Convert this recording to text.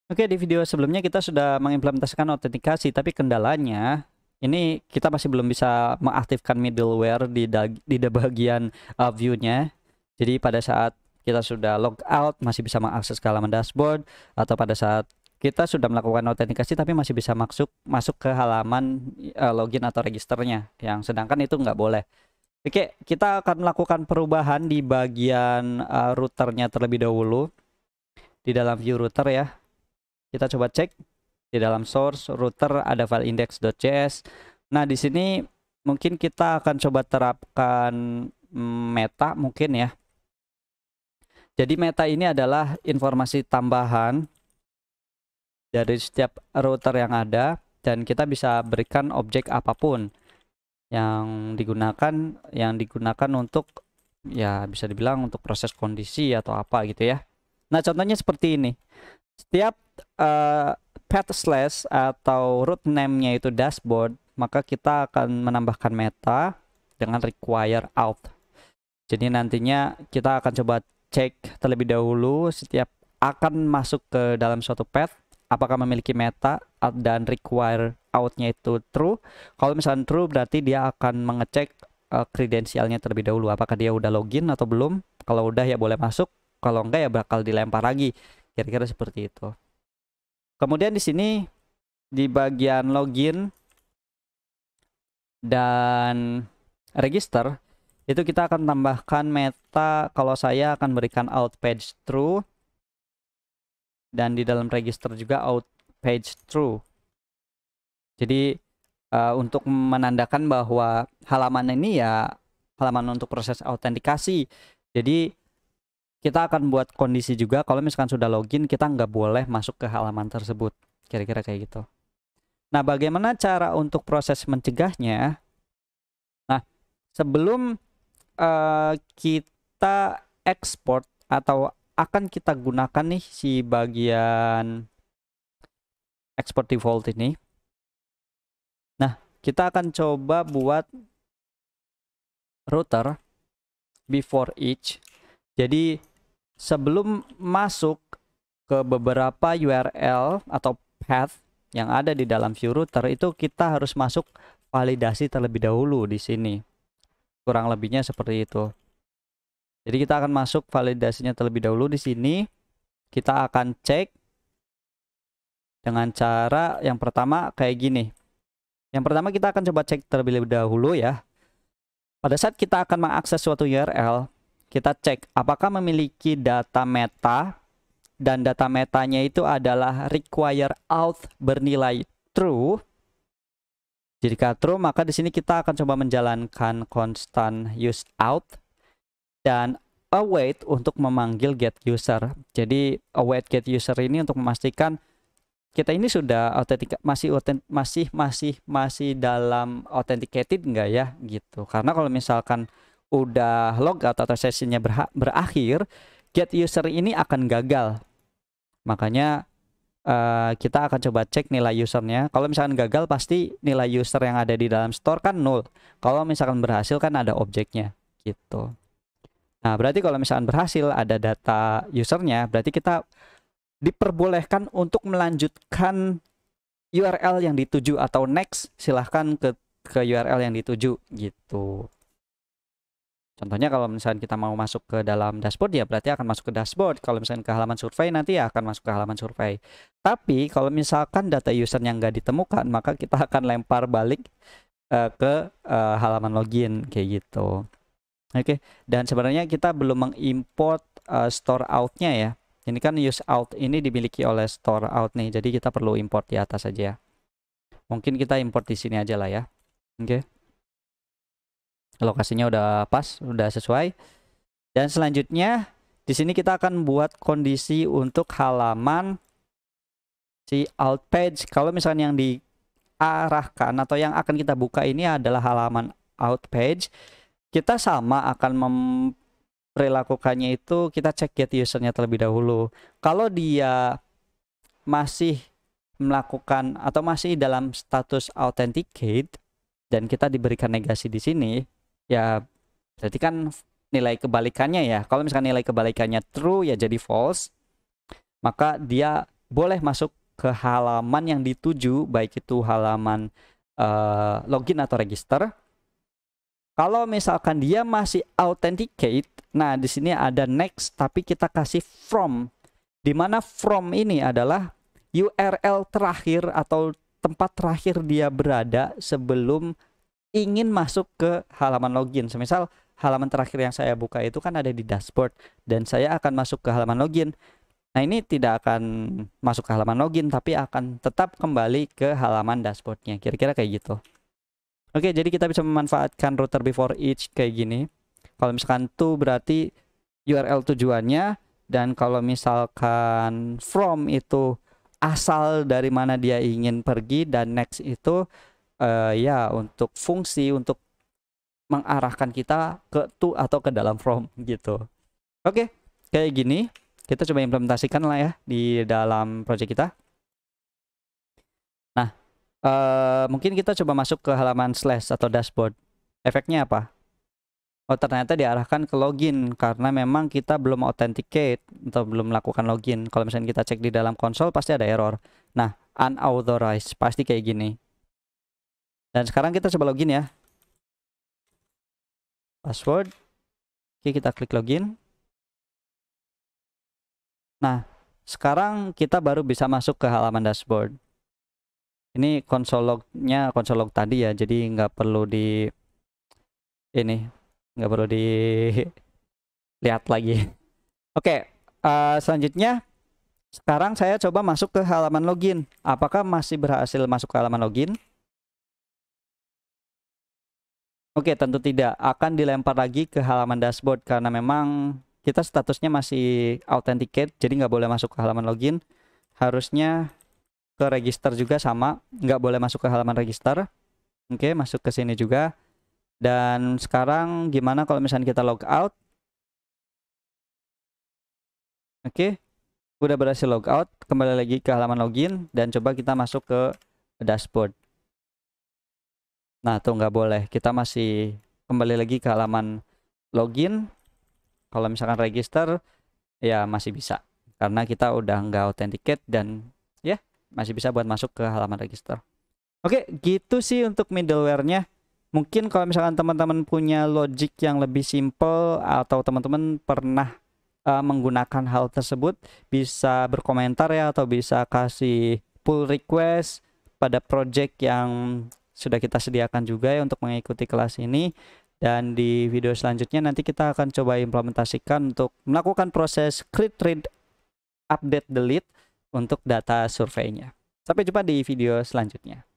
Oke, di video sebelumnya kita sudah mengimplementasikan autentikasi, tapi kendalanya ini kita masih belum bisa mengaktifkan middleware di bagian view-nya. Jadi pada saat kita sudah log out masih bisa mengakses ke halaman dashboard, atau pada saat kita sudah melakukan autentikasi tapi masih bisa masuk ke halaman login atau registernya, yang sedangkan itu nggak boleh. Oke, kita akan melakukan perubahan di bagian routernya terlebih dahulu di dalam view router ya. Kita coba cek di dalam source router ada file index.js. Nah, di sini mungkin kita akan coba terapkan meta mungkin ya. Jadi meta ini adalah informasi tambahan dari setiap router yang ada, dan kita bisa berikan objek apapun yang digunakan untuk ya bisa dibilang untuk proses kondisi atau apa gitu ya. Nah, contohnya seperti ini. Setiap path slash atau root name-nya itu dashboard, maka kita akan menambahkan meta dengan require out. Jadi nantinya kita akan coba cek terlebih dahulu setiap akan masuk ke dalam suatu path apakah memiliki meta dan require out-nya itu true. Kalau misalnya true berarti dia akan mengecek kredensialnya terlebih dahulu, apakah dia udah login atau belum. Kalau udah ya boleh masuk, kalau enggak ya bakal dilempar lagi. Kira-kira seperti itu. Kemudian di sini di bagian login dan register itu kita akan tambahkan meta. Kalau saya akan berikan out page true, dan di dalam register juga out page true. Jadi untuk menandakan bahwa halaman ini ya halaman untuk proses autentikasi. Jadi kita akan buat kondisi juga kalau misalkan sudah login kita nggak boleh masuk ke halaman tersebut, kira-kira kayak gitu. Nah, bagaimana cara untuk proses mencegahnya? Nah, sebelum kita export atau akan kita gunakan nih si bagian export default ini. Nah, kita akan coba buat router before each. Jadi sebelum masuk ke beberapa URL atau path yang ada di dalam view router itu kita harus masuk validasi terlebih dahulu di sini. Kurang lebihnya seperti itu. Jadi kita akan masuk validasinya terlebih dahulu di sini. Kita akan cek dengan cara yang pertama kayak gini. Yang pertama kita akan coba cek terlebih dahulu ya. Pada saat kita akan mengakses suatu URL, kita cek apakah memiliki data meta, dan data metanya itu adalah require out bernilai true. Jika true, maka di sini kita akan coba menjalankan constant use out dan await untuk memanggil get user. Jadi await get user ini untuk memastikan kita ini sudah masih dalam authenticated enggak ya gitu. Karena kalau misalkan udah logout atau sesinya berakhir, get user ini akan gagal. Makanya kita akan coba cek nilai usernya. Kalau misalkan gagal pasti nilai user yang ada di dalam store kan nol. Kalau misalkan berhasil kan ada objeknya gitu. Nah, berarti kalau misalkan berhasil ada data usernya, berarti kita diperbolehkan untuk melanjutkan URL yang dituju atau next, silahkan ke URL yang dituju gitu. Contohnya kalau misalnya kita mau masuk ke dalam dashboard ya berarti akan masuk ke dashboard. Kalau misalnya ke halaman survei nanti ya akan masuk ke halaman survei. Tapi kalau misalkan data user yang nggak ditemukan maka kita akan lempar balik ke halaman login kayak gitu. Oke, dan sebenarnya kita belum mengimport store out-nya ya. Ini kan use out ini dimiliki oleh store out nih. Jadi kita perlu import di atas aja ya. Mungkin kita import di sini aja lah ya. Oke. Lokasinya udah pas, udah sesuai. Dan selanjutnya di sini kita akan buat kondisi untuk halaman si out page. Kalau misalnya yang diarahkan atau yang akan kita buka ini adalah halaman out page, kita sama akan memperlakukannya itu kita cek get usernya terlebih dahulu. Kalau dia masih melakukan atau masih dalam status authenticate dan kita diberikan negasi di sini, ya berarti kan nilai kebalikannya ya. Kalau misalkan nilai kebalikannya true ya jadi false, maka dia boleh masuk ke halaman yang dituju, baik itu halaman login atau register. Kalau misalkan dia masih authenticate, nah di sini ada next, tapi kita kasih from, dimana from ini adalah URL terakhir atau tempat terakhir dia berada sebelum ingin masuk ke halaman login. Semisal halaman terakhir yang saya buka itu kan ada di dashboard, dan saya akan masuk ke halaman login. Nah ini tidak akan masuk ke halaman login, tapi akan tetap kembali ke halaman dashboardnya. Kira-kira kayak gitu. Oke, jadi kita bisa memanfaatkan router before each kayak gini. Kalau misalkan to berarti URL tujuannya, dan kalau misalkan from itu asal dari mana dia ingin pergi, dan next itu ya untuk fungsi untuk mengarahkan kita ke to atau ke dalam from gitu. Oke, kayak gini kita coba implementasikan lah ya di dalam project kita. Nah, mungkin kita coba masuk ke halaman slash atau dashboard. Efeknya apa? Oh, ternyata diarahkan ke login karena memang kita belum authenticate atau belum melakukan login. Kalau misalnya kita cek di dalam konsol pasti ada error. Nah, unauthorized pasti kayak gini. Dan sekarang kita coba login ya. Password. Oke, kita klik login. Nah, sekarang kita baru bisa masuk ke halaman dashboard. Ini konsol lognya konsol log tadi ya, jadi nggak perlu nggak perlu dilihat lagi. Oke, selanjutnya sekarang saya coba masuk ke halaman login. Apakah masih berhasil masuk ke halaman login? Oke, tentu tidak. Akan dilempar lagi ke halaman dashboard karena memang kita statusnya masih authenticate, jadi nggak boleh masuk ke halaman login. Harusnya ke register juga sama, nggak boleh masuk ke halaman register. Oke, masuk ke sini juga. Dan sekarang gimana kalau misalnya kita log out? Oke, udah berhasil log out, kembali lagi ke halaman login dan coba kita masuk ke dashboard. Nah, tuh nggak boleh, kita masih kembali lagi ke halaman login. Kalau misalkan register ya masih bisa karena kita udah nggak authenticate, dan ya masih bisa buat masuk ke halaman register. Oke, gitu sih untuk middleware-nya. Mungkin kalau misalkan teman-teman punya logic yang lebih simple atau teman-teman pernah menggunakan hal tersebut, bisa berkomentar ya, atau bisa kasih pull request pada project yang sudah kita sediakan juga ya untuk mengikuti kelas ini. Dan di video selanjutnya nanti kita akan coba implementasikan untuk melakukan proses create, read, update, delete untuk data surveinya. Sampai jumpa di video selanjutnya.